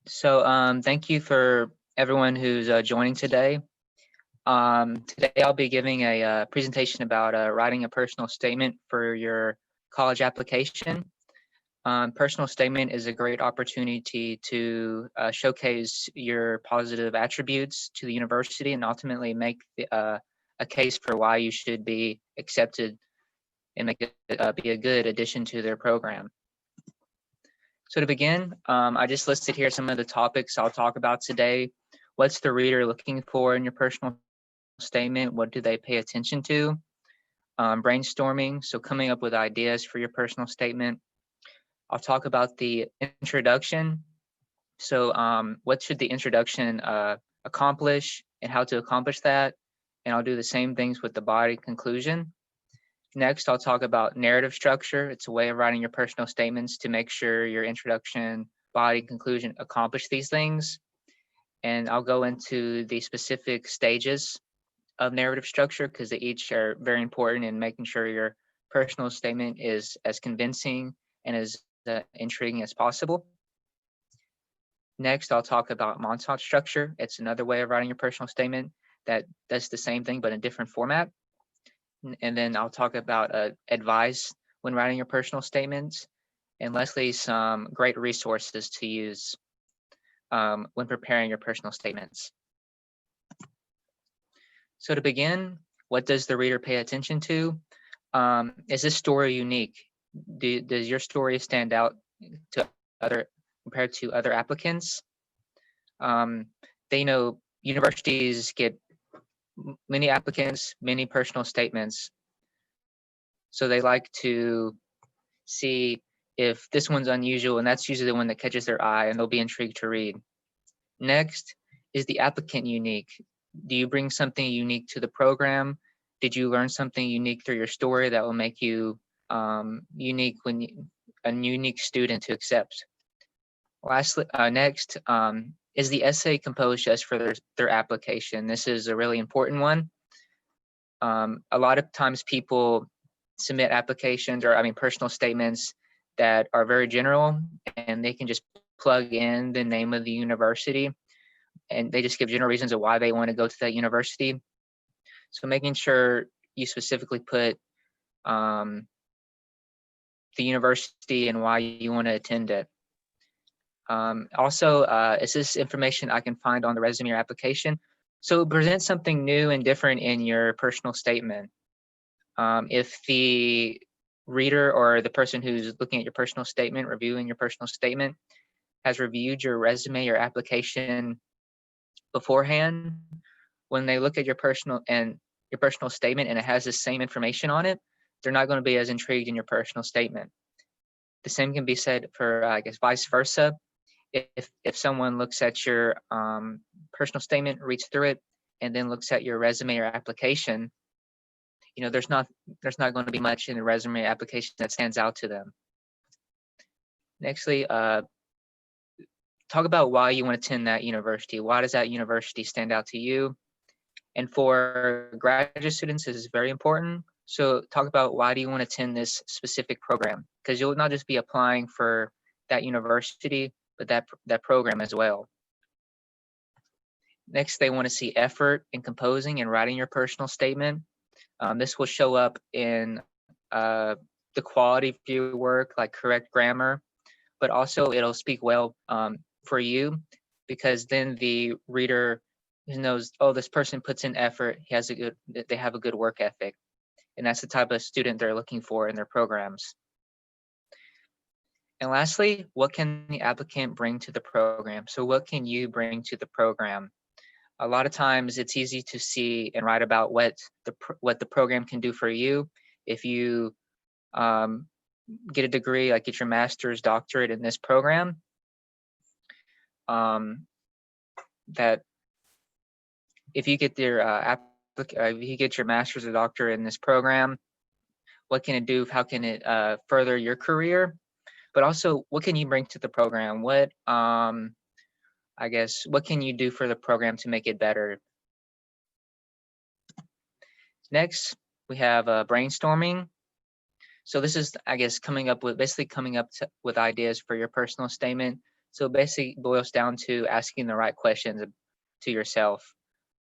Thank you for everyone who's joining today. Today I'll be giving a presentation about writing a personal statement for your college application. Personal statement is a great opportunity to showcase your positive attributes to the university and ultimately make a case for why you should be accepted and make it be a good addition to their program. So to begin, I just listed here some of the topics I'll talk about today. What's the reader looking for in your personal statement? What do they pay attention to? Brainstorming, so coming up with ideas for your personal statement. I'll talk about the introduction. So what should the introduction accomplish and how to accomplish that? And I'll do the same things with the body conclusion. Next, I'll talk about narrative structure. It's a way of writing your personal statements to make sure your introduction, body, conclusion accomplish these things. And I'll go into the specific stages of narrative structure because they each are very important in making sure your personal statement is as convincing and as intriguing as possible. Next, I'll talk about montage structure. It's another way of writing your personal statement that does the same thing but in a different format. And then I'll talk about advice when writing your personal statements, and lastly, some great resources to use when preparing your personal statements. So to begin, what does the reader pay attention to? Is this story unique? Does your story stand out to compared to other applicants? They know universities get many applicants, many personal statements. So they like to see if this one's unusual, and that's usually the one that catches their eye and they'll be intrigued to read. Next, is the applicant unique? Do you bring something unique to the program? Did you learn something unique through your story that will make you unique a unique student to accept? Lastly, next, is the essay composed just for their application? This is a really important one. A lot of times people submit applications or personal statements that are very general, and they can just plug in the name of the university and they just give general reasons of why they want to go to that university. So making sure you specifically put the university and why you want to attend it. Also, is this information I can find on the resume or application? So present something new and different in your personal statement. If the reader or the person who's looking at your personal statement, reviewing your personal statement, has reviewed your resume or application beforehand, when they look at your personal statement and it has the same information on it, they're not going to be as intrigued in your personal statement. The same can be said for, I guess, vice versa. If someone looks at your personal statement, reads through it, and then looks at your resume or application, there's not going to be much in the resume or application that stands out to them. Nextly, talk about why you want to attend that university. Why does that university stand out to you? And for graduate students, this is very important. So talk about why do you want to attend this specific program? Because you'll not just be applying for that university, but that program as well. Next, they want to see effort in composing and writing your personal statement. This will show up in the quality of your work, like correct grammar, but also it'll speak well for you, because then the reader knows, oh, this person puts in effort, they have a good work ethic, and that's the type of student they're looking for in their programs. And lastly, what can the applicant bring to the program? So what can you bring to the program? A lot of times it's easy to see and write about what the program can do for you. If you get a degree, like get your master's, doctorate in this program, that if you get your master's or doctorate in this program, what can it do? How can it further your career? But also, what can you bring to the program? What what can you do for the program to make it better? Next, we have brainstorming. So this is, coming up with ideas for your personal statement. So it basically boils down to asking the right questions to yourself.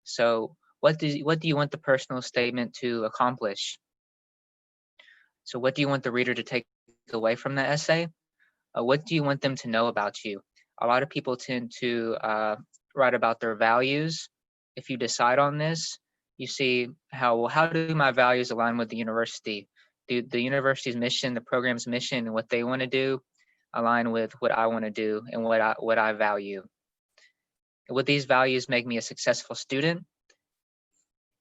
So what do you want the personal statement to accomplish? So what do you want the reader to take away from the essay? What do you want them to know about you? A lot of people tend to write about their values. If you decide on this, you see how do my values align with the university? Do the university's mission, the program's mission, and what they want to do align with what I want to do and what I value? Would these values make me a successful student?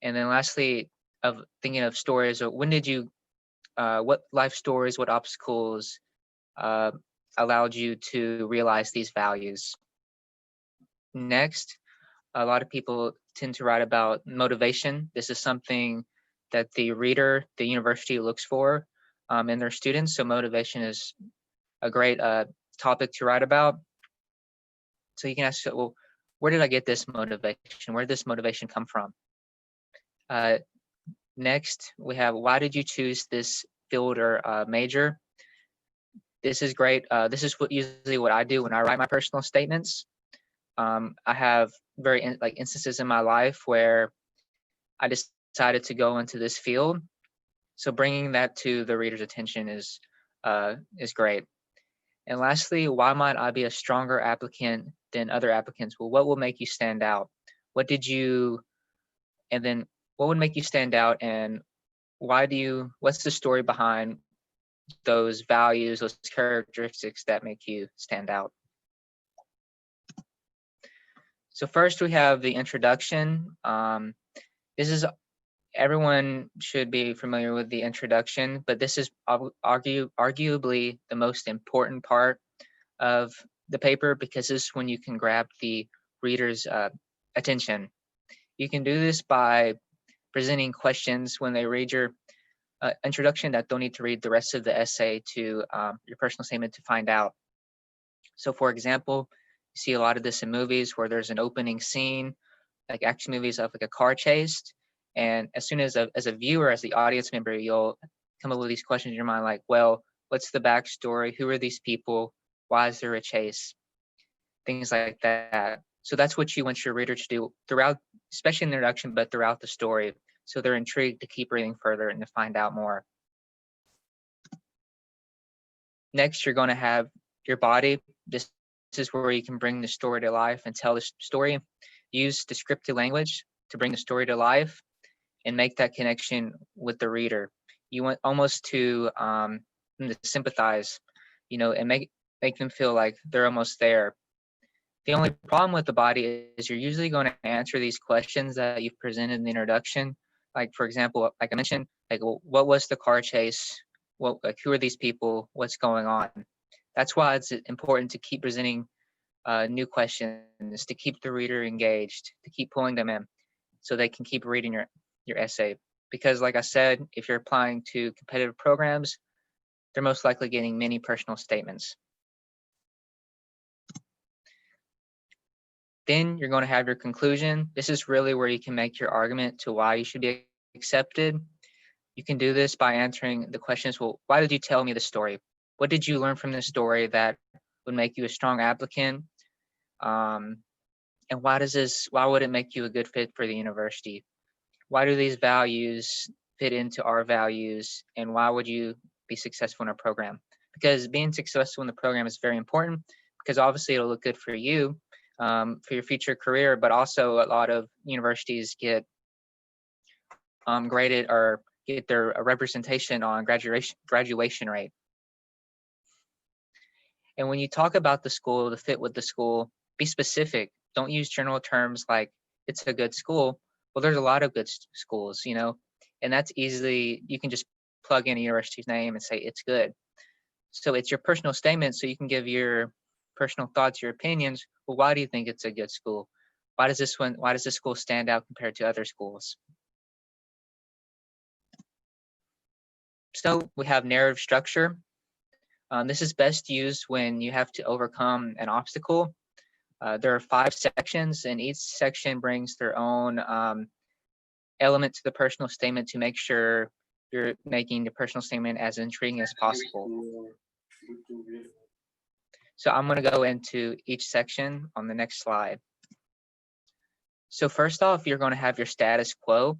And then lastly, of thinking of stories, or when did you, what life stories, what obstacles uh, allowed you to realize these values? Next, a lot of people tend to write about motivation. This is something that the reader, the university looks for in their students. So motivation is a great topic to write about. So you can ask, well, where did I get this motivation? Where did this motivation come from? Next, we have, why did you choose this field or major? This is great. This is usually what I do when I write my personal statements. I have instances in my life where I decided to go into this field. So bringing that to the reader's attention is great. And lastly, why might I be a stronger applicant than other applicants? Well, what will make you stand out? What did you, and then what would make you stand out, and what's the story behind those values, those characteristics that make you stand out? So first we have the introduction. This is, everyone should be familiar with the introduction, but this is arguably the most important part of the paper, because this is when you can grab the reader's attention. You can do this by presenting questions when they read your introduction that don't need to read the rest of the essay to your personal statement to find out. So for example, you see a lot of this in movies where there's an opening scene, like action movies of like a car chase. And as soon as a viewer, as the audience member, you'll come up with these questions in your mind, like, well, what's the backstory? Who are these people? Why is there a chase? Things like that. So that's what you want your reader to do throughout, especially in the introduction, but throughout the story. So they're intrigued to keep reading further and to find out more. Next, you're going to have your body. This is where you can bring the story to life and tell the story. Use descriptive language to bring the story to life and make that connection with the reader. You want almost to sympathize, and make them feel like they're almost there. The only problem with the body is you're usually going to answer these questions that you've presented in the introduction. Like, for example, like I mentioned, like, well, what was the car chase? Like, who are these people? What's going on? That's why it's important to keep presenting new questions, to keep the reader engaged, to keep pulling them in so they can keep reading your essay. Because like I said, if you're applying to competitive programs, they're most likely getting many personal statements. Then you're going to have your conclusion. This is really where you can make your argument to why you should be accepted. You can do this by answering the questions, well, why did you tell me the story? What did you learn from the story that would make you a strong applicant? And why would it make you a good fit for the university? Why do these values fit into our values? And why would you be successful in our program? Because being successful in the program is very important, because obviously it'll look good for you, for your future career, but also a lot of universities get graded or get their representation on graduation rate. And when you talk about the school, the fit with the school, be specific. Don't use general terms like it's a good school. Well, there's a lot of good schools, and that's easily, you can just plug in a university's name and say it's good. So it's your personal statement, so you can give your personal thoughts, your opinions. Well, why do you think it's a good school? Why does this school stand out compared to other schools? So we have narrative structure. This is best used when you have to overcome an obstacle. There are 5 sections, and each section brings their own element to the personal statement to make sure you're making the personal statement as intriguing as possible. So I'm going to go into each section on the next slide. So first off, you're going to have your status quo.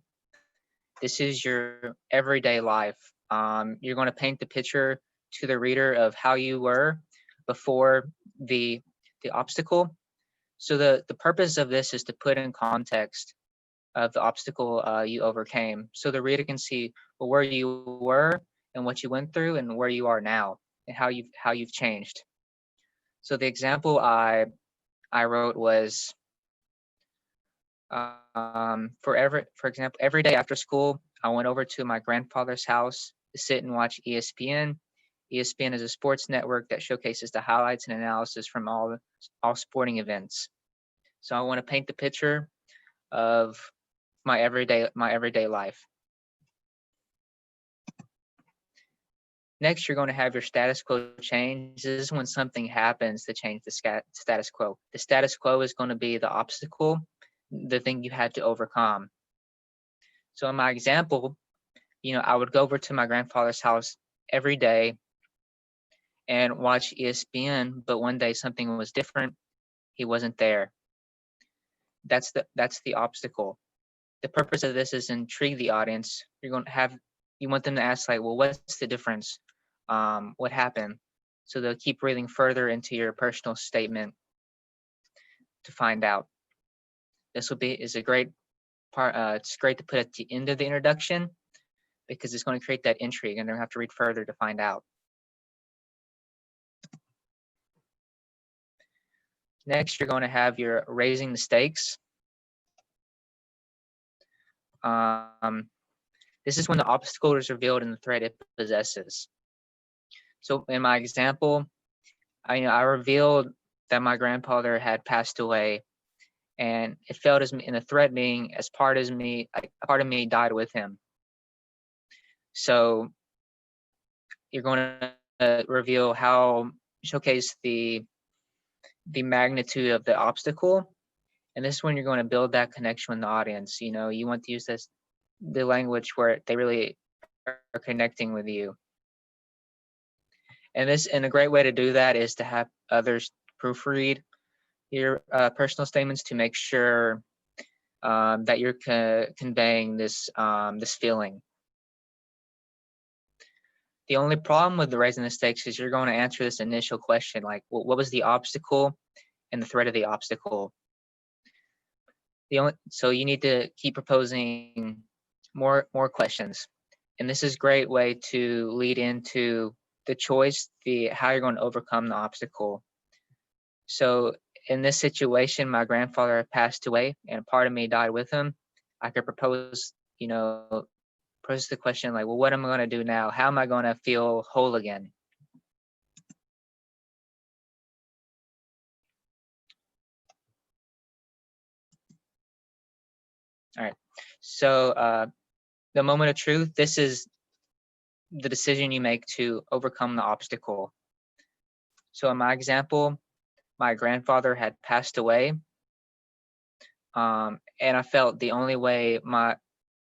This is your everyday life. You're going to paint the picture to the reader of how you were before the obstacle. So the purpose of this is to put in context of the obstacle you overcame, so the reader can see, well, where you were and what you went through and where you are now and how you've changed. So the example I wrote was, for example, every day after school, I went over to my grandfather's house to sit and watch ESPN. ESPN is a sports network that showcases the highlights and analysis from all sporting events. So I want to paint the picture of my everyday life. Next, you're going to have your status quo change. This is when something happens to change the status quo. The status quo is going to be the obstacle, the thing you had to overcome. So in my example, I would go over to my grandfather's house every day and watch ESPN, but one day something was different. He wasn't there. That's the obstacle. The purpose of this is to intrigue the audience. You want them to ask, like, well, what's the difference? What happened? So they'll keep reading further into your personal statement to find out. This is a great part. It's great to put at the end of the introduction because it's going to create that intrigue and they'll have to read further to find out. Next, you're going to have your raising the stakes. This is when the obstacle is revealed and the threat it possesses. So in my example, I revealed that my grandfather had passed away, and it felt as me, and the threat being as part of me died with him. So you're going to reveal showcase the magnitude of the obstacle, and this is when you're going to build that connection with the audience. You want to use the language where they really are connecting with you. And a great way to do that is to have others proofread your personal statements to make sure that you're conveying this feeling. The only problem with the raising the stakes is you're going to answer this initial question, like, well, what was the obstacle and the threat of the obstacle? So you need to keep proposing more questions, and this is a great way to lead into the choice, how you're going to overcome the obstacle. So in this situation, my grandfather had passed away and a part of me died with him. I could propose the question like, well, what am I going to do now? How am I going to feel whole again? All right. So the moment of truth, this is the decision you make to overcome the obstacle. So in my example, my grandfather had passed away. And I felt the only way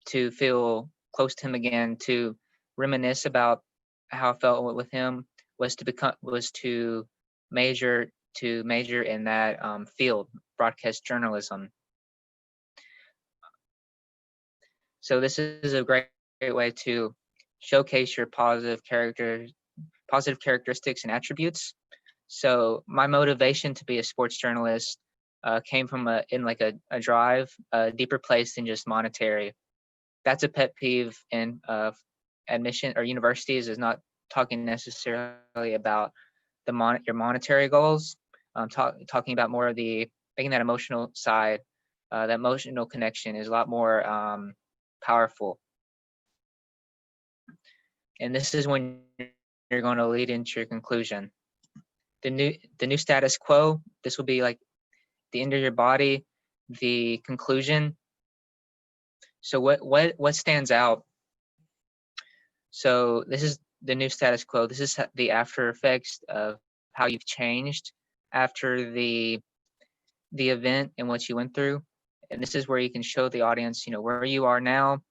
to feel close to him again, to reminisce about how I felt with him, was to major in that field, broadcast journalism. So this is a great way to showcase your positive characteristics and attributes. So my motivation to be a sports journalist came from a drive, a deeper place than just monetary. That's a pet peeve in admission or universities, is not talking necessarily about your monetary goals. Talking about more of making that emotional side, that emotional connection is a lot more powerful. And this is when you're going to lead into your conclusion. The new status quo, this will be like the end of your body, the conclusion. So what stands out? So this is the new status quo. This is the after effects of how you've changed after the event and what you went through. And this is where you can show the audience, where you are now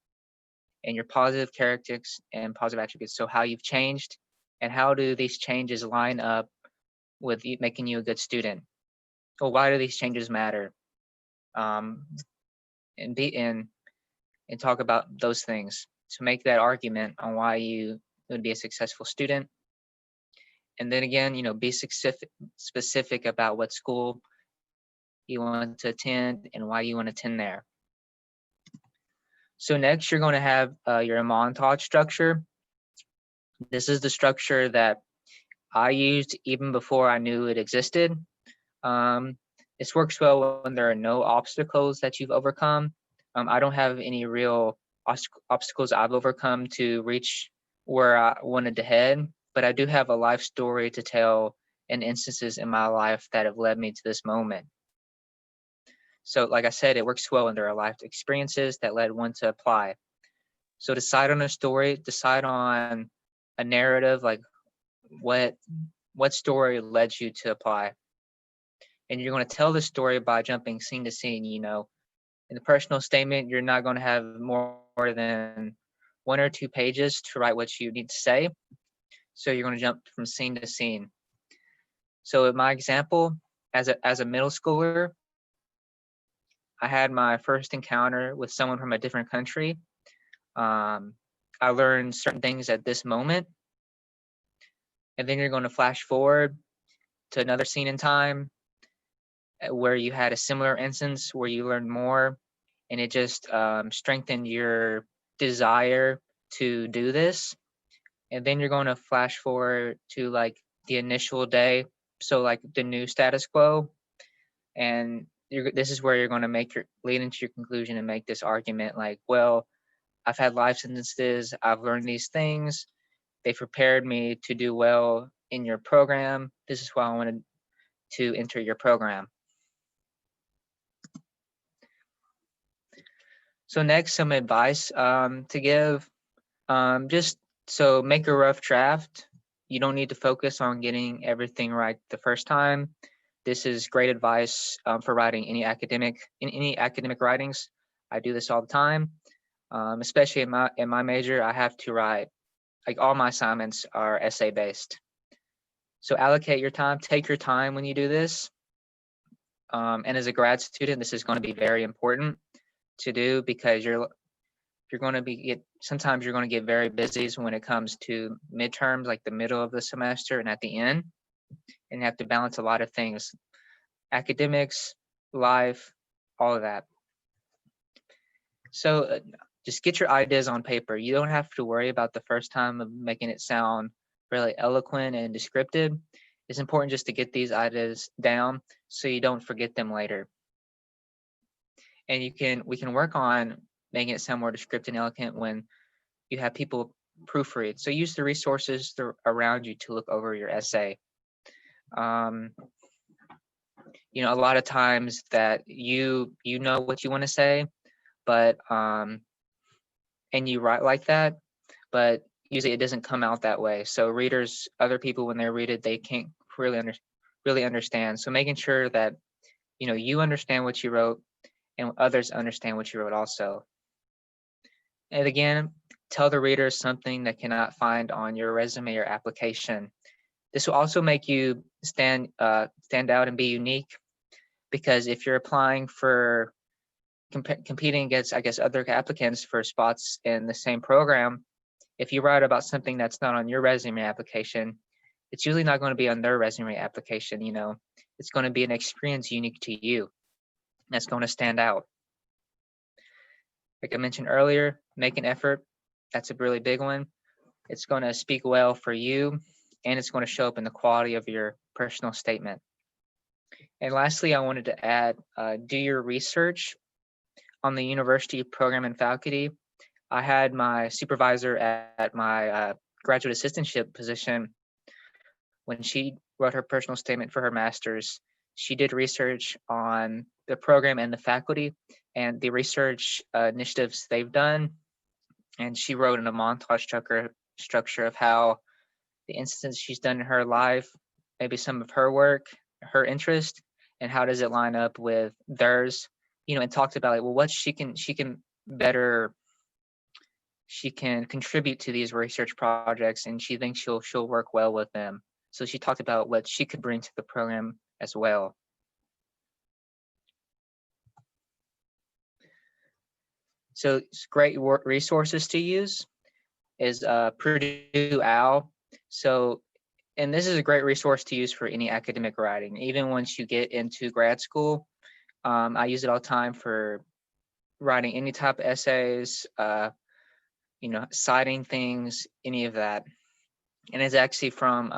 and your positive characteristics and positive attributes. So how you've changed and how do these changes line up with making you a good student? Well, why do these changes matter? And talk about those things to make that argument on why you would be a successful student. And then again, be specific about what school you want to attend and why you want to attend there. So next, you're going to have your montage structure. This is the structure that I used even before I knew it existed. This works well when there are no obstacles that you've overcome. I don't have any real obstacles I've overcome to reach where I wanted to head, but I do have a life story to tell and instances in my life that have led me to this moment. So like I said, it works well when there are life experiences that led one to apply. So decide on a story, decide on a narrative, like what story led you to apply. And you're going to tell the story by jumping scene to scene. In the personal statement, you're not going to have more than 1 or 2 pages to write what you need to say. So you're going to jump from scene to scene. So in my example, as a middle schooler, I had my first encounter with someone from a different country. I learned certain things at this moment. And then you're going to flash forward to another scene in time where you had a similar instance where you learned more, and it just strengthened your desire to do this. And then you're going to flash forward to like the initial day, so like the new status quo, and this is where you're going to lead into your conclusion and make this argument like, well, I've had life sentences, I've learned these things, they prepared me to do well in your program, this is why I wanted to enter your program. So next, some advice to give. Just so make a rough draft. You don't need to focus on getting everything right the first time. This is great advice for writing any academic writings. I do this all the time, especially in my major. I have to write, like all my assignments are essay based. So allocate your time. Take your time when you do this. And as a grad student, this is going to be very important to do because you're going to sometimes you're going to get very busy when it comes to midterms, like the middle of the semester and at the end, and you have to balance a lot of things, academics, life, all of that. So just get your ideas on paper. You don't have to worry about the first time of making it sound really eloquent and descriptive. It's important just to get these ideas down so you don't forget them later. And we can work on making it sound more descriptive and eloquent when you have people proofread. So use the resources around you to look over your essay. A lot of times that you know what you want to say, but and you write like that, but usually it doesn't come out that way. So readers, other people, when they read it, they can't really understand. So making sure that you understand what you wrote and others understand what you wrote also. And again, tell the reader something they cannot find on your resume or application. This will also make you stand out and be unique, because if you're applying for competing against, I guess, other applicants for spots in the same program, if you write about something that's not on your resume application, it's usually not going to be on their resume application. It's going to be an experience unique to you that's going to stand out. Like I mentioned earlier, make an effort. That's a really big one. It's going to speak well for you, and it's going to show up in the quality of your personal statement. And lastly, I wanted to add, do your research on the university program and faculty. I had my supervisor at my graduate assistantship position. When she wrote her personal statement for her master's, she did research on the program and the faculty and the research initiatives they've done. And she wrote in a montage structure of how the instances she's done in her life, maybe some of her work, her interest, and how does it line up with theirs, and talked about like, well, what she can contribute to these research projects, and she thinks she'll work well with them. So she talked about what she could bring to the program as well. So great resources to use is Purdue OWL. So, and this is a great resource to use for any academic writing, even once you get into grad school. I use it all the time for writing any type of essays, citing things, any of that. And it's actually from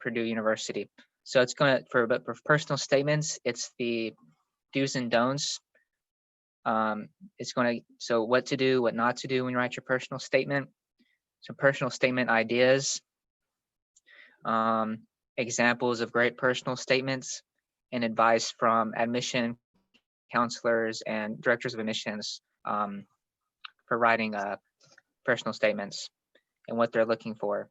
Purdue University. So it's going to, for personal statements, it's the do's and don'ts. It's going to, so what to do, what not to do when you write your personal statement. So personal statement ideas, examples of great personal statements, and advice from admission counselors and directors of admissions for writing personal statements and what they're looking for.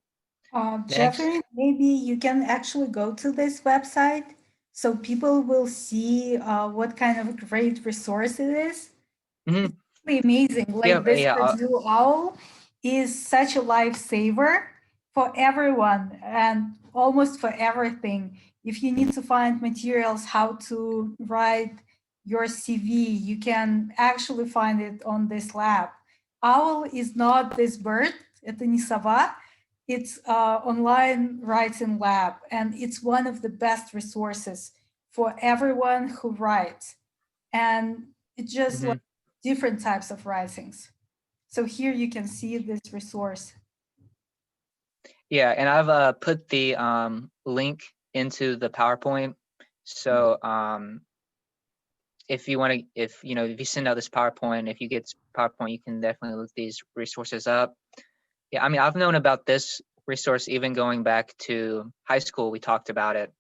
Jeffrey, maybe you can actually go to this website so people will see what kind of great resource it is. Mm-hmm. It's really amazing. Like this Purdue OWL is such a lifesaver for everyone and almost for everything. If you need to find materials how to write your CV, you can actually find it on this lab. OWL is not this bird, это не сова. It's online writing lab, and it's one of the best resources for everyone who writes. And it's just like different types of writings. So here you can see this resource. Yeah, and I've put the link into the PowerPoint. So if you want to, if you send out this PowerPoint, if you get PowerPoint, you can definitely look these resources up. Yeah, I mean, I've known about this resource even going back to high school. We talked about it.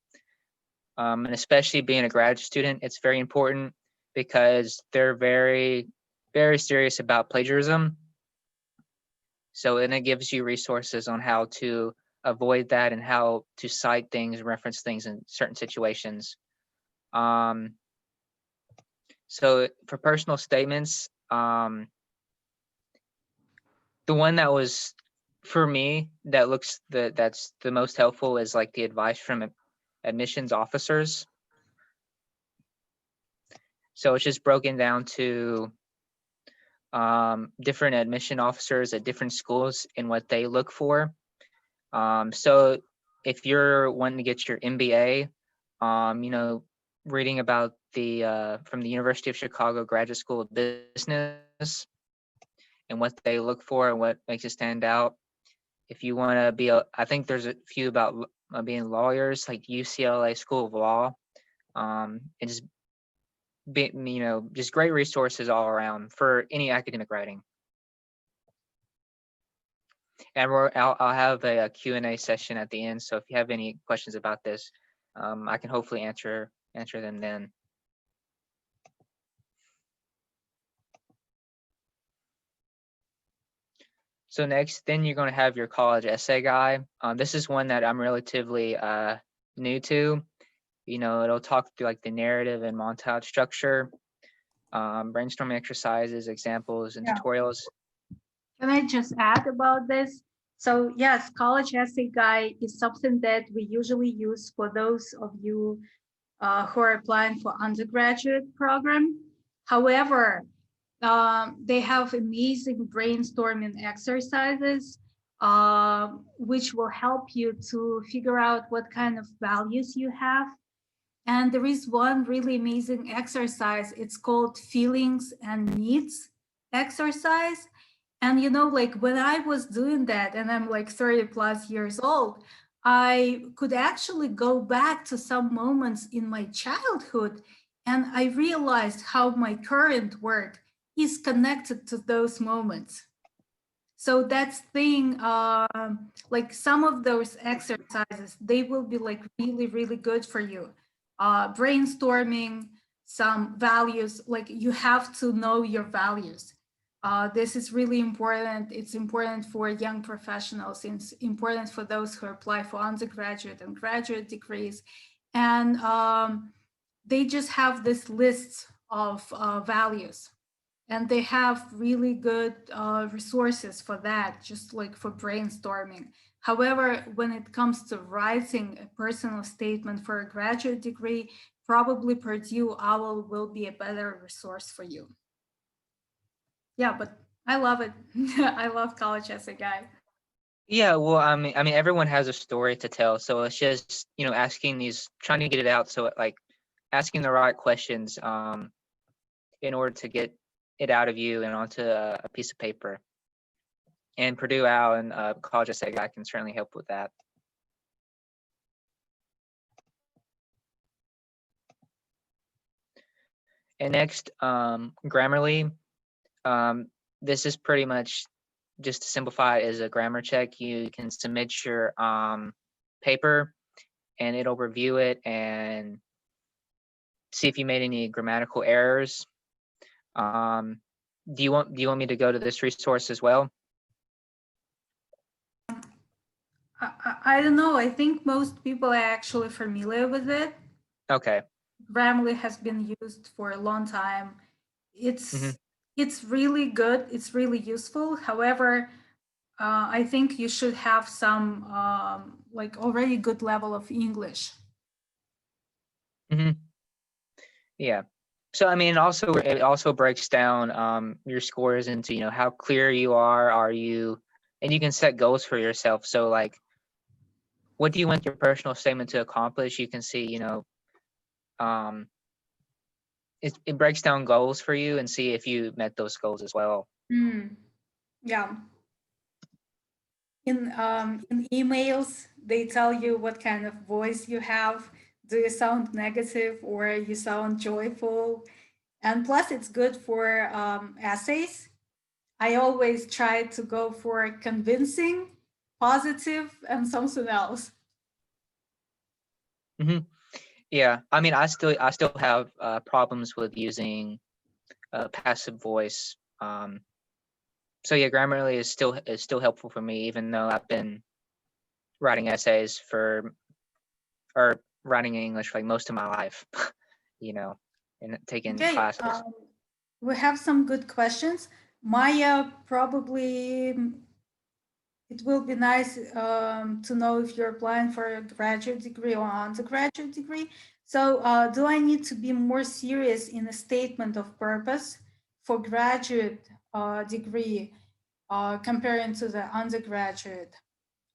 And especially being a grad student, it's very important because they're very, very serious about plagiarism. So, and it gives you resources on how to avoid that and how to cite things, reference things in certain situations. So for personal statements, the one that was for me that's the most helpful is like the advice from admissions officers. So it's just broken down to different admission officers at different schools and what they look for. So if you're wanting to get your MBA, reading about the from the University of Chicago Graduate School of Business and what they look for and what makes it stand out. If you want to be I think there's a few about being lawyers, like UCLA School of Law, and just just great resources all around for any academic writing. And I'll have a Q&A session at the end. So if you have any questions about this, I can hopefully answer them then. So next, then you're going to have your college essay guide. This is one that I'm relatively new to. It'll talk through like the narrative and montage structure, brainstorming exercises, examples, and tutorials. Can I just add about this? So yes, college essay guide is something that we usually use for those of you who are applying for undergraduate program. However, they have amazing brainstorming exercises, which will help you to figure out what kind of values you have. And there is one really amazing exercise. It's called feelings and needs exercise. And like when I was doing that, and I'm like 30 plus years old, I could actually go back to some moments in my childhood, and I realized how my current work is connected to those moments. So that's thing, like some of those exercises, they will be like really, really good for you. Brainstorming some values, like you have to know your values. This is really important. It's important for young professionals. It's important for those who apply for undergraduate and graduate degrees. And they just have this list of values. And they have really good resources for that, just like for brainstorming, However, when it comes to writing a personal statement for a graduate degree, probably Purdue OWL will be a better resource for you. Yeah, but I love it. I love college essay guide. Yeah, well, I mean, everyone has a story to tell, so it's just, you know, trying to get it out, so like asking the right questions, in order to get it out of you and onto a piece of paper. And Purdue OWL and College Essay Guide can certainly help with that. And next, Grammarly. This is pretty much, just to simplify, is a grammar check. You can submit your paper and it'll review it and see if you made any grammatical errors. Do you want me to go to this resource as well? I don't know. I think most people are actually familiar with it. Okay. Grammarly has been used for a long time. It's really good. It's really useful. However, I think you should have some like already good level of English. Yeah. So I mean, it also breaks down your scores into, you know, how clear you are you, and you can set goals for yourself. So like, what do you want your personal statement to accomplish? You can see, you know, it breaks down goals for you and see if you met those goals as well. Yeah. In emails, they tell you what kind of voice you have. Do you sound negative or you sound joyful? And plus, it's good for essays. I always try to go for convincing, positive, and something else. Yeah, I mean, I still have problems with using passive voice. So yeah, Grammarly is still helpful for me, even though I've been writing essays or writing in English for like most of my life, you know, and taking classes. We have some good questions. Maya, probably it will be nice to know if you're applying for a graduate degree or undergraduate degree. So do I need to be more serious in a statement of purpose for graduate degree comparing to the undergraduate?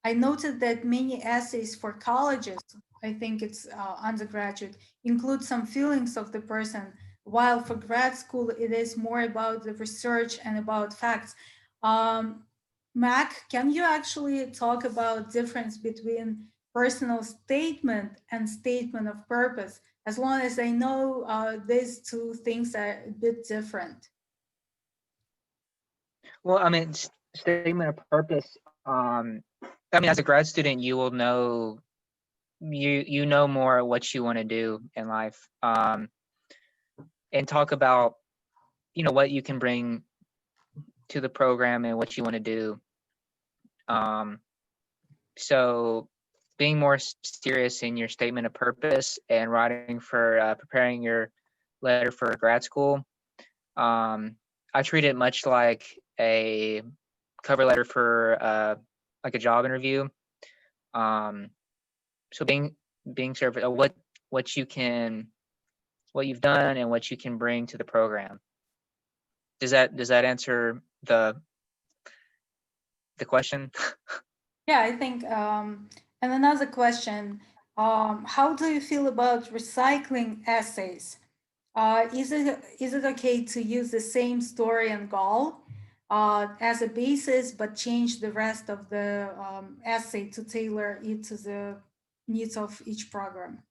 I noted that many essays for colleges, I think it's undergraduate, include some feelings of the person, while for grad school, it is more about the research and about facts. Mac, can you actually talk about difference between personal statement and statement of purpose? As long as I know these two things are a bit different. Well, I mean, statement of purpose. I mean, as a grad student, you will know you know more what you want to do in life, and talk about, you know, what you can bring to the program and what you want to do. So being more serious in your statement of purpose and writing for preparing your letter for grad school, I treat it much like a cover letter for like a job interview. So being sure of what you've done and what you can bring to the program. Does that answer the question? Yeah, I think. And another question: how do you feel about recycling essays? Is it okay to use the same story and goal as a basis, but change the rest of the essay to tailor it to the needs of each program?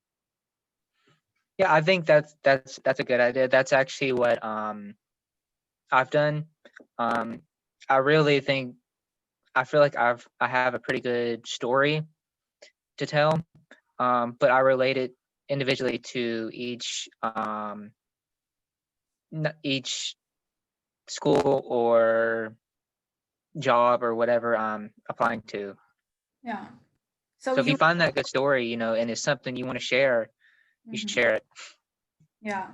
Yeah, I think that's a good idea. That's actually what I've done. I really think I feel like I have a pretty good story to tell, but I relate it individually to each school or job or whatever I'm applying to. Yeah. So if you find that good story, you know, and it's something you want to share, you should share it. Yeah.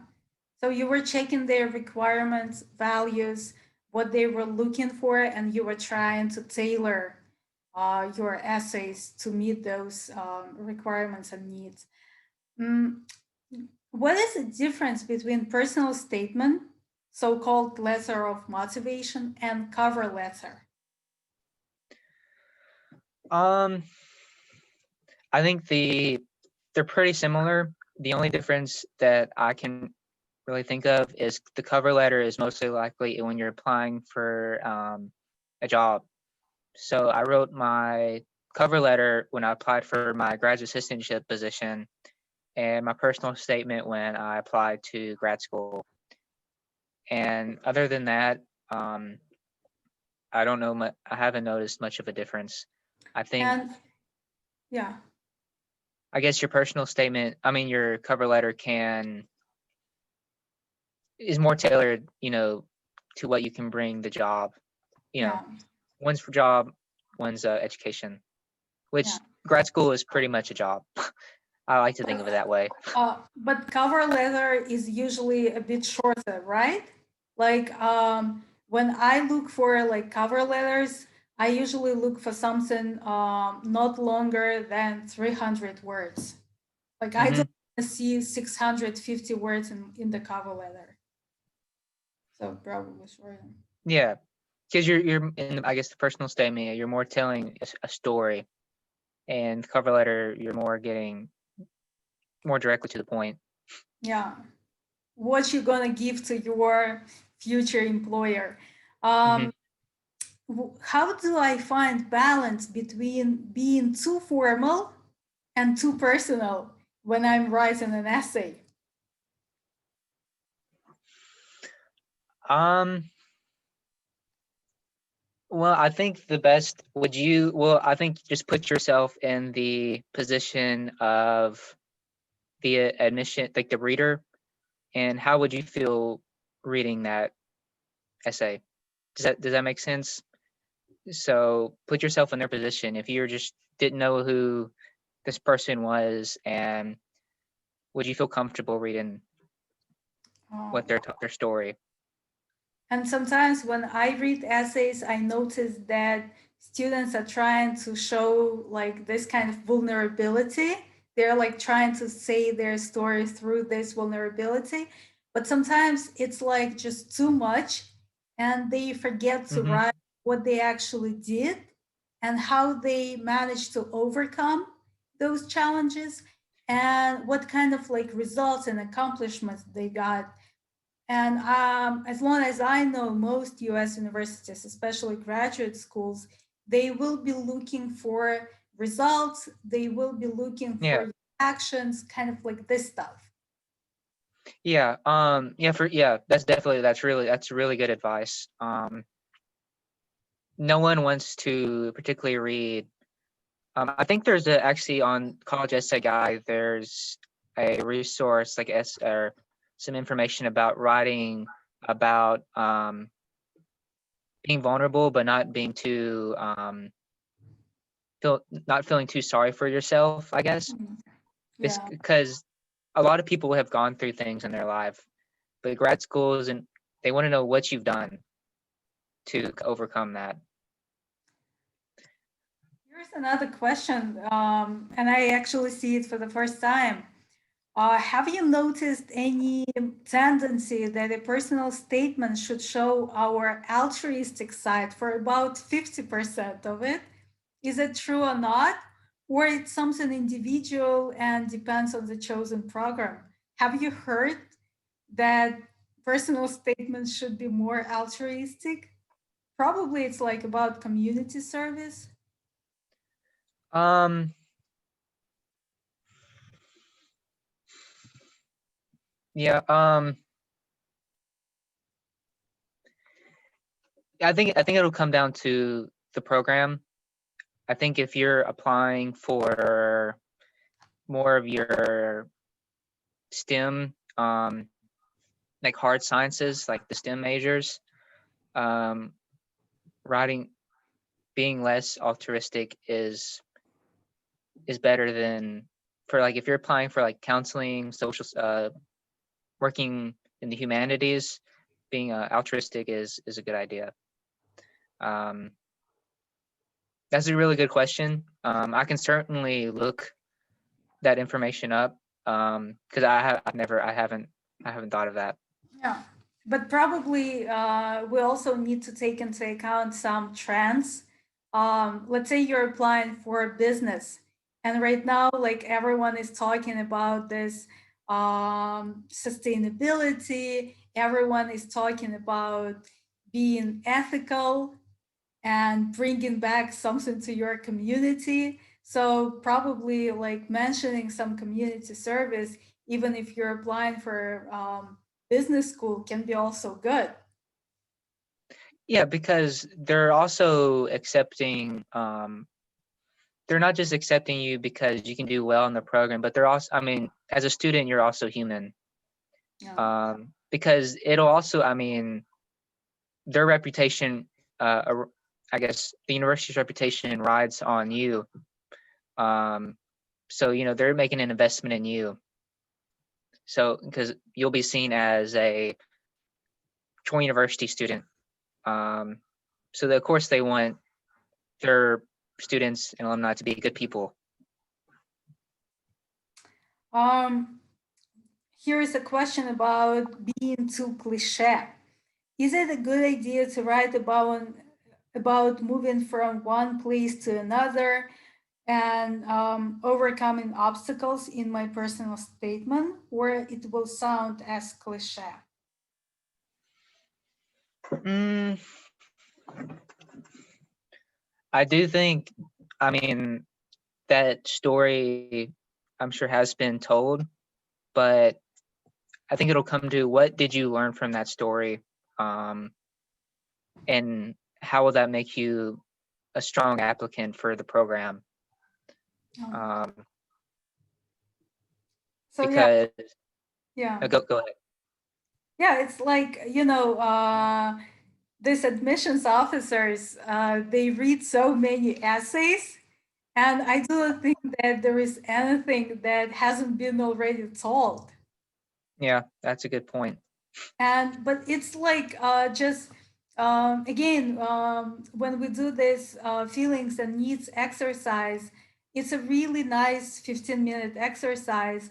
So you were checking their requirements, values, what they were looking for, and you were trying to tailor your essays to meet those requirements and needs. Mm, what is the difference between personal statement, so-called letter of motivation, and cover letter? I think they're pretty similar. The only difference that I can really think of is the cover letter is mostly likely when you're applying for a job. So I wrote my cover letter when I applied for my graduate assistantship position, and my personal statement when I applied to grad school. And other than that, I don't know. I haven't noticed much of a difference. I think. And yeah. I guess your personal statement, I mean, your cover letter is more tailored, to what you can bring the job. Yeah. One's for job, one's education, which grad school is pretty much a job. I like to think of it that way. But cover letter is usually a bit shorter, right? Like when I look for like cover letters, I usually look for something not longer than 300 words. Like I don't see 650 words in the cover letter. So probably shorter. Yeah, because you're in, I guess, the personal statement, you're more telling a story, and cover letter, you're more getting more directly to the point. Yeah, what you're gonna give to your future employer. How do I find balance between being too formal and too personal when I'm writing an essay? Well, I think the best, I think just put yourself in the position of the admission, like the reader, and how would you feel reading that essay? Does that make sense? So put yourself in their position. If you just didn't know who this person was, and would you feel comfortable reading what their story? And sometimes when I read essays, I notice that students are trying to show like this kind of vulnerability. They're like trying to say their story through this vulnerability. But sometimes it's like just too much, and they forget to write what they actually did and how they managed to overcome those challenges and what kind of like results and accomplishments they got. And as long as I know, most US universities, especially graduate schools, they will be looking for results, they will be looking for actions, kind of like this stuff. Yeah, that's really good advice. No one wants to particularly read. I think there's actually on College Essay Guide, there's a resource like or some information about writing about being vulnerable, but not being too not feeling too sorry for yourself, I guess. Because a lot of people have gone through things in their life, but grad schools, and they want to know what you've done to overcome that. Here's another question, and I actually see it for the first time. Have you noticed any tendency that a personal statement should show our altruistic side for about 50% of it? Is it true or not? Or it's something individual and depends on the chosen program? Have you heard that personal statements should be more altruistic? Probably it's like about community service. Yeah. I think it'll come down to the program. I think if you're applying for more of your STEM, like hard sciences, like the STEM majors, writing, being less altruistic is better than for like if you're applying for like counseling, social, working in the humanities, being altruistic is a good idea. That's That's a really good question. I can certainly look that information up because I haven't thought of that. Yeah, but probably we also need to take into account some trends. Let's say you're applying for a business, and right now, like everyone is talking about this sustainability. Everyone is talking about being ethical and bringing back something to your community. So probably like mentioning some community service, even if you're applying for business school, can be also good. Yeah, because they're also accepting, they're not just accepting you because you can do well in the program, but they're also, I mean, as a student, you're also human. Yeah. Because it'll also, I mean, their reputation, I guess the university's reputation rides on you. So, you know, they're making an investment in you. So, because you'll be seen as a Troy University student. So, of course, they want their students and alumni to be good people. Here is a question about being too cliche. Is it a good idea to write about moving from one place to another and overcoming obstacles in my personal statement, or it will sound as cliche? I do think, I mean, that story I'm sure has been told, but I think it'll come to what did you learn from that story, and how will that make you a strong applicant for the program? So because yeah, go ahead. Yeah, it's like, you know, these admissions officers, they read so many essays, and I do not think that there is anything that hasn't been already told. Yeah, that's a good point. But it's like just again, when we do this feelings and needs exercise, it's a really nice 15-minute exercise.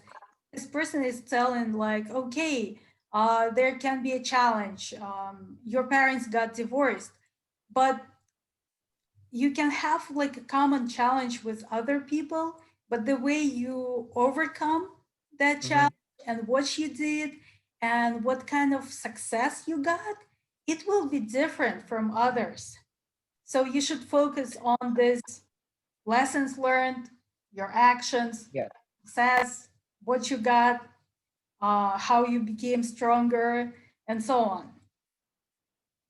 This person is telling like, okay, there can be a challenge. Your parents got divorced, but you can have like a common challenge with other people, but the way you overcome that challenge and what you did and what kind of success you got, it will be different from others. So you should focus on this lessons learned, your actions, Yeah. success, what you got, how you became stronger, and so on.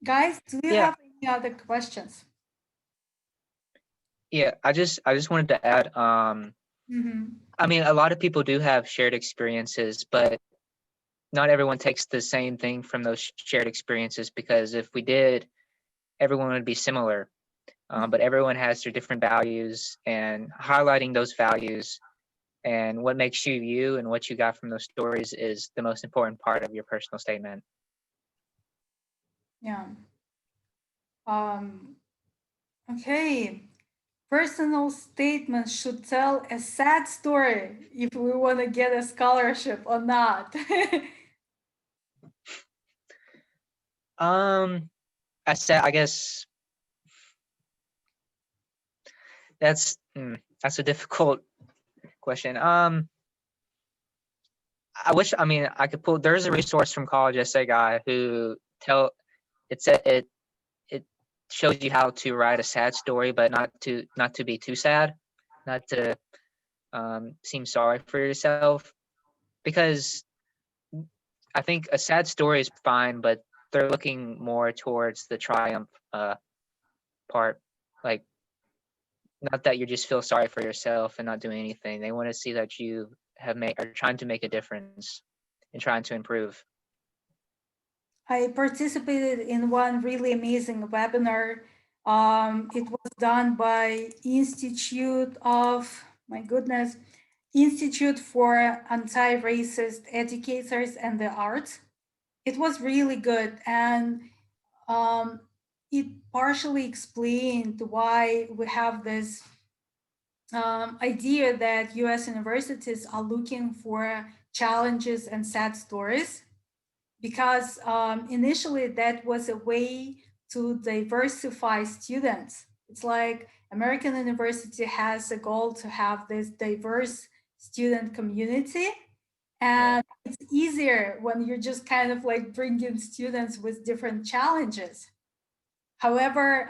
Guys, do you have any other questions? Yeah, I just wanted to add, I mean, a lot of people do have shared experiences, but not everyone takes the same thing from those shared experiences, because if we did, everyone would be similar. But everyone has their different values, and highlighting those values and what makes you you and what you got from those stories is the most important part of your personal statement. Yeah. Okay. Personal statement should tell a sad story if we want to get a scholarship or not. I guess that's a difficult question. I wish, I mean, I could pull, there's a resource from College Essay Guy who it shows you how to write a sad story, but not to be too sad, not to seem sorry for yourself, because I think a sad story is fine, but they're looking more towards the triumph part, like not that you just feel sorry for yourself and not doing anything. They want to see that you are trying to make a difference and trying to improve. I participated in one really amazing webinar. It was done by Institute for Anti-Racist Educators and the Arts. It was really good. And it partially explained why we have this idea that US universities are looking for challenges and sad stories, because initially that was a way to diversify students. It's like American university has a goal to have this diverse student community. And it's easier when you're just kind of like bringing students with different challenges. However,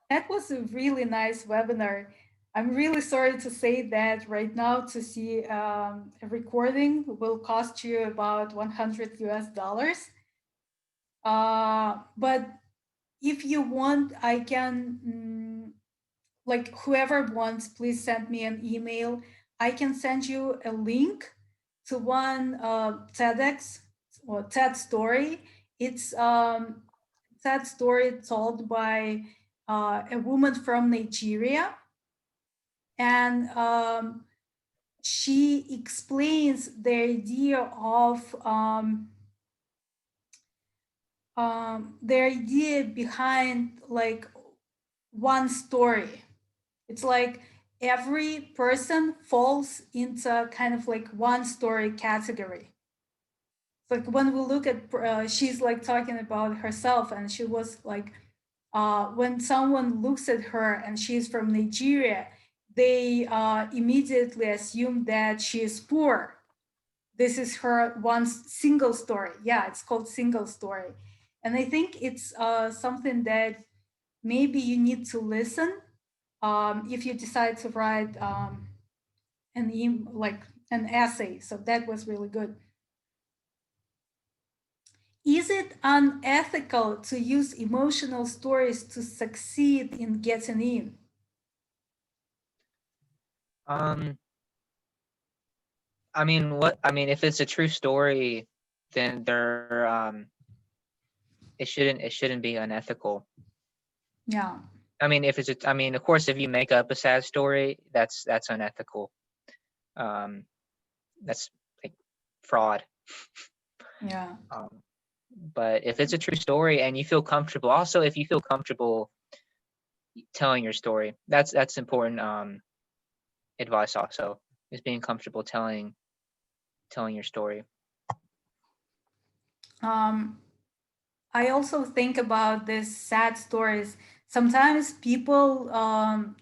that was a really nice webinar. I'm really sorry to say that right now to see a recording will cost you about $100 US. But if you want, I can, like whoever wants, please send me an email. I can send you a link to one TEDx or TED story. It's TED story told by a woman from Nigeria. And she explains the idea of the idea behind like one story. It's like every person falls into kind of like one story category. Like when we look at, she's like talking about herself, and she was like, when someone looks at her and she's from Nigeria, they immediately assume that she is poor. This is her one single story. Yeah, it's called single story. And I think it's something that maybe you need to listen if you decide to write an essay. So that was really good. Is it unethical to use emotional stories to succeed in getting in? I mean, if it's a true story, then it shouldn't be unethical. Yeah. I mean, of course, if you make up a sad story, that's unethical. That's like fraud. Yeah. But if it's a true story and you feel comfortable, also if you feel comfortable telling your story, that's important advice also, is being comfortable telling your story. I also think about these sad stories. Sometimes people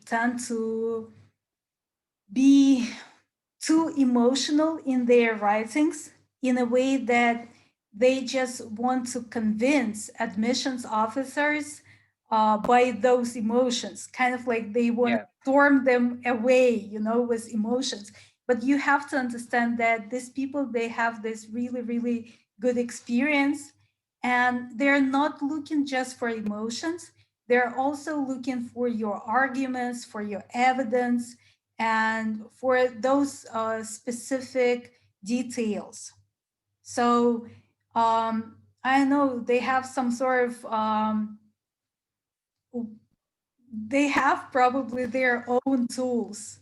tend to be too emotional in their writings in a way that they just want to convince admissions officers by those emotions, kind of like they want to storm them away, you know, with emotions. But you have to understand that these people, they have this really, really good experience, and they're not looking just for emotions. They're also looking for your arguments, for your evidence, and for those specific details. So I know they have some sort of, they have probably their own tools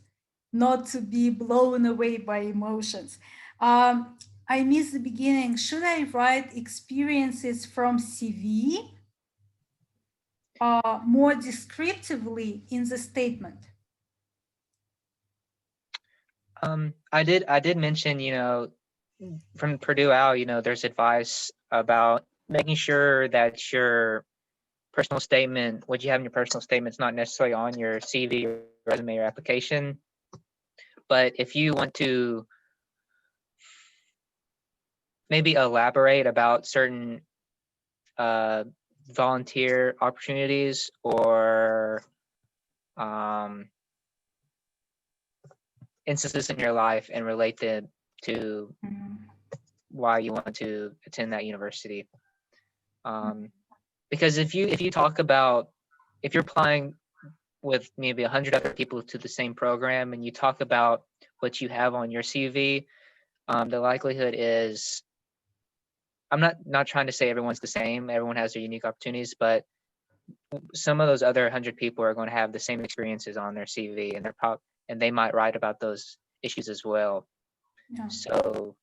not to be blown away by emotions. I missed the beginning. Should I write experiences from CV more descriptively in the statement? I did mention, you know, from Purdue out, you know, there's advice about making sure that your personal statement, what you have in your personal statement, is not necessarily on your CV or resume or application. But if you want to maybe elaborate about certain volunteer opportunities or instances in your life and relate them to why you want to attend that university. Because if you talk about, if you're applying with maybe 100 other people to the same program and you talk about what you have on your CV, the likelihood is, I'm not trying to say everyone's the same, everyone has their unique opportunities, but some of those other 100 people are going to have the same experiences on their CV, and they might write about those issues as well. Yeah. So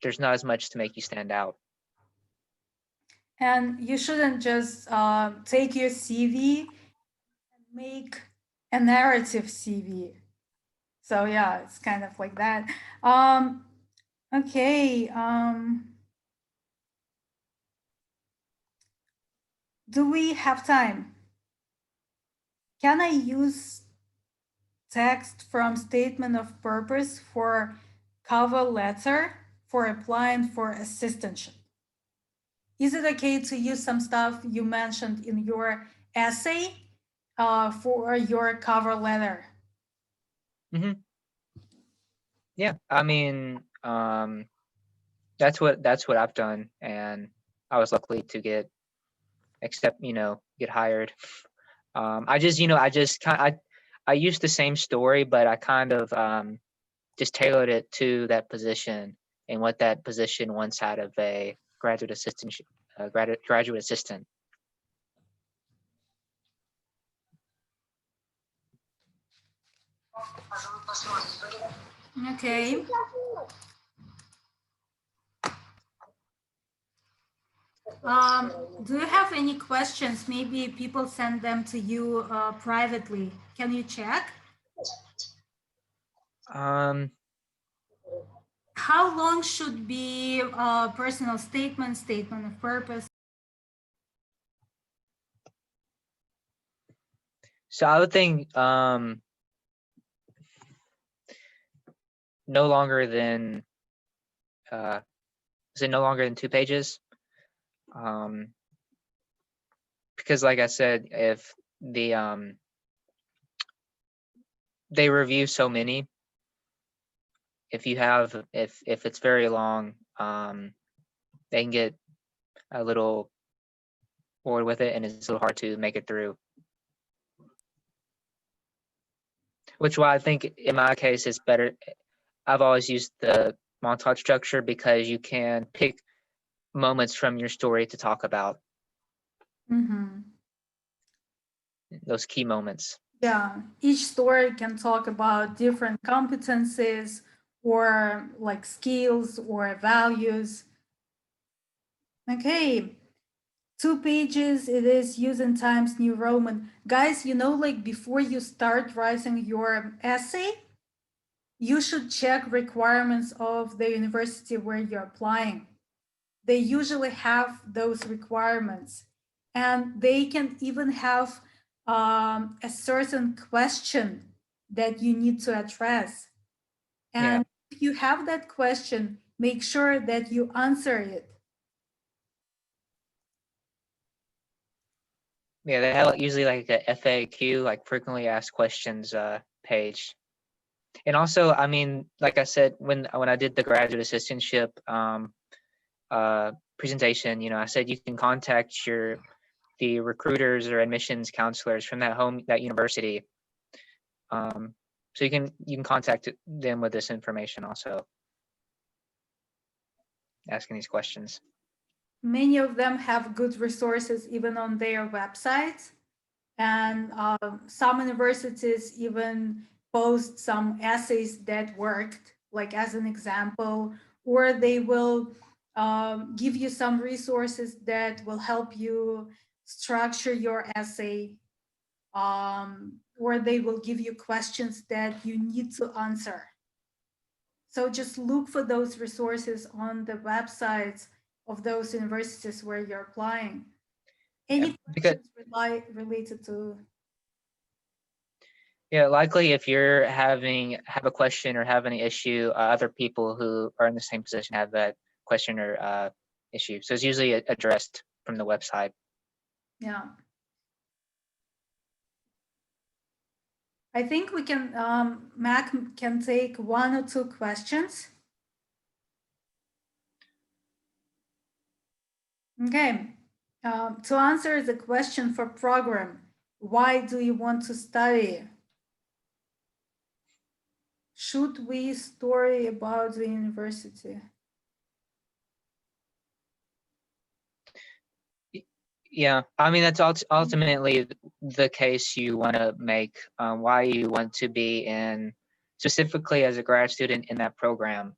there's not as much to make you stand out. And you shouldn't just take your CV and make a narrative CV. So yeah, it's kind of like that. Okay. Do we have time? Can I use text from statement of purpose for cover letter for applying for assistantship? Is it okay to use some stuff you mentioned in your essay for your cover letter? Mm-hmm. Yeah, I mean, that's what I've done, and I was lucky to get hired. I used the same story, but I kind of just tailored it to that position and what that position wants out of a graduate assistant. Graduate assistant. Okay. Do you have any questions? Maybe people send them to you privately. Can you check? How long should be personal statement, statement of purpose? So I would think no longer than no longer than 2 pages? Because like I said, if the they review so many, if it's very long, they can get a little bored with it, and it's a little hard to make it through. Which why I think in my case it's better. I've always used the montage structure because you can pick moments from your story to talk about. Mm-hmm. Those key moments. Yeah, each story can talk about different competencies or like skills or values. Okay, 2 pages, it is using Times New Roman. Guys, like before you start writing your essay, you should check requirements of the university where you're applying. They usually have those requirements, and they can even have a certain question that you need to address. And if you have that question, make sure that you answer it. Yeah, they have usually like a FAQ, like frequently asked questions page. And also, I mean, like I said, when I did the graduate assistantship presentation, I said you can contact the recruiters or admissions counselors from that university. So you can contact them with this information also, asking these questions. Many of them have good resources even on their websites, and some universities even post some essays that worked, like as an example, or they will give you some resources that will help you structure your essay, or they will give you questions that you need to answer. So just look for those resources on the websites of those universities where you're applying. Any questions related to? Yeah, likely if you're have a question or have any issue, other people who are in the same position have that question or issue. So it's usually addressed from the website. Yeah. I think we can, Mac can take 1 or 2 questions. Okay. To answer the question for program, why do you want to study? Should we story about the university? Yeah, I mean, that's ultimately the case you want to make, why you want to be in, specifically as a grad student in that program,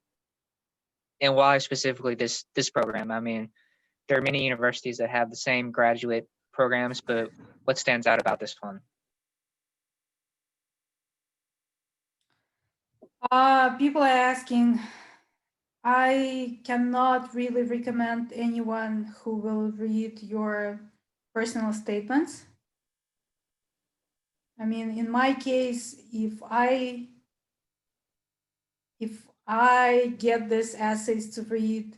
and why specifically this program. I mean, there are many universities that have the same graduate programs, but what stands out about this one? People are asking, I cannot really recommend anyone who will read your personal statements. I mean, in my case, if I get these essays to read,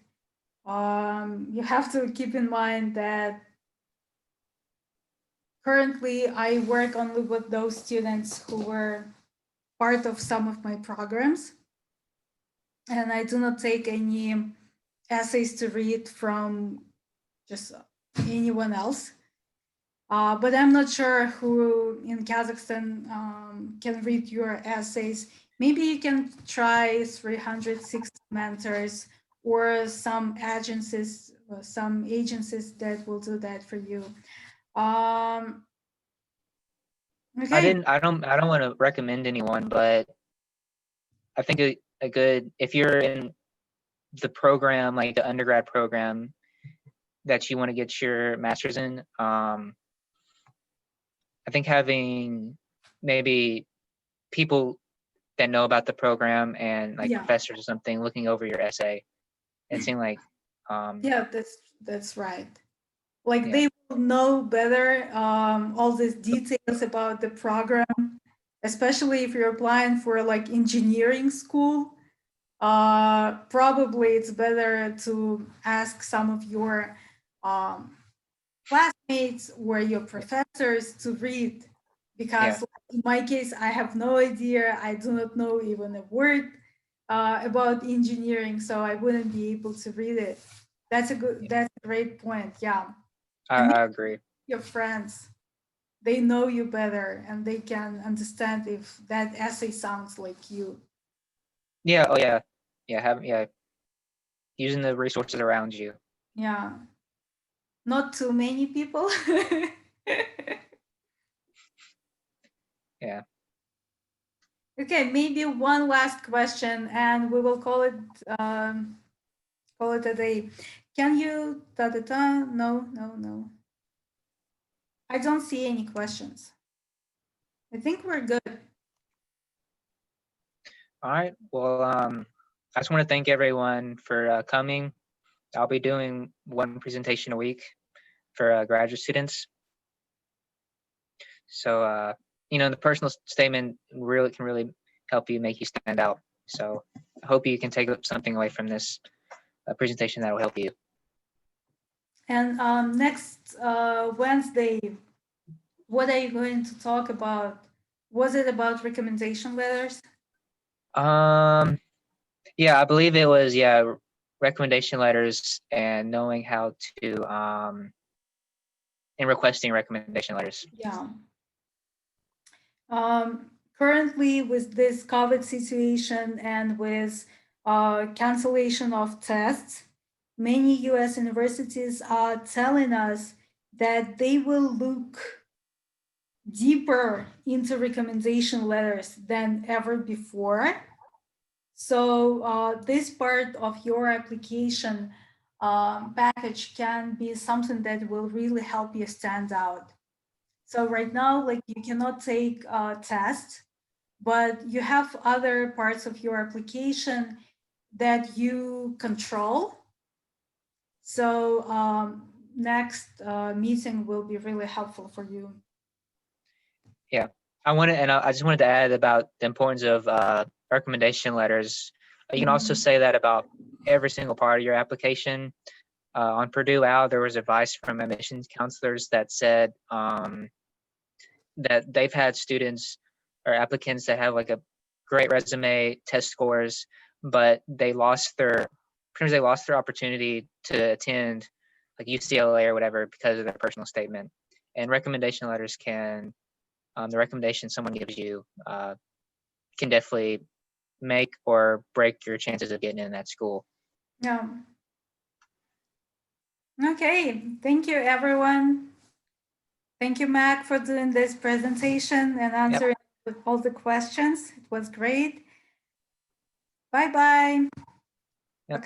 you have to keep in mind that currently I work only with those students who were part of some of my programs. And I do not take any essays to read from just anyone else. But I'm not sure who in Kazakhstan can read your essays. Maybe you can try 360 Mentors or some agencies that will do that for you. Okay. I don't want to recommend anyone, but I think a good, if you're in the program, like the undergrad program that you want to get your master's in, I think having maybe people that know about the program and like professors or something looking over your essay and seeing like yeah, that's right. Like they will know better all these details about the program, especially if you're applying for like engineering school. Probably it's better to ask some of your classmates or your professors to read, because in my case, I have no idea. I do not know even a word about engineering, so I wouldn't be able to read it. That's a great point. Yeah. I agree. Your friends, they know you better and they can understand if that essay sounds like you. Yeah. Oh yeah. Yeah. Using the resources around you. Yeah. Not too many people. Yeah. Okay, maybe one last question and we will call it a day. Can you No. I don't see any questions. I think we're good. All right. Well, I just want to thank everyone for coming. I'll be doing one presentation a week for graduate students. So, the personal statement can really help you, make you stand out. So I hope you can take something away from this presentation that will help you. And next Wednesday, what are you going to talk about? Was it about recommendation letters? Yeah, I believe it was, recommendation letters and knowing how to, and requesting recommendation letters. Yeah. Currently, with this COVID situation and with cancellation of tests, many US universities are telling us that they will look deeper into recommendation letters than ever before. So this part of your application package can be something that will really help you stand out. So right now, like you cannot take a test, but you have other parts of your application that you control. So next meeting will be really helpful for you. Yeah, I just wanted to add about the importance of recommendation letters. You can also say that about every single part of your application. On Purdue Owl, there was advice from admissions counselors that said that they've had students or applicants that have like a great resume, test scores, but they lost their opportunity to attend like UCLA or whatever because of their personal statement. And recommendation letters can, the recommendation someone gives you can definitely make or break your chances of getting in that school. Yeah. Okay, thank you everyone. Thank you, Mac, for doing this presentation and answering all the questions. It was great. Bye-bye. Yep.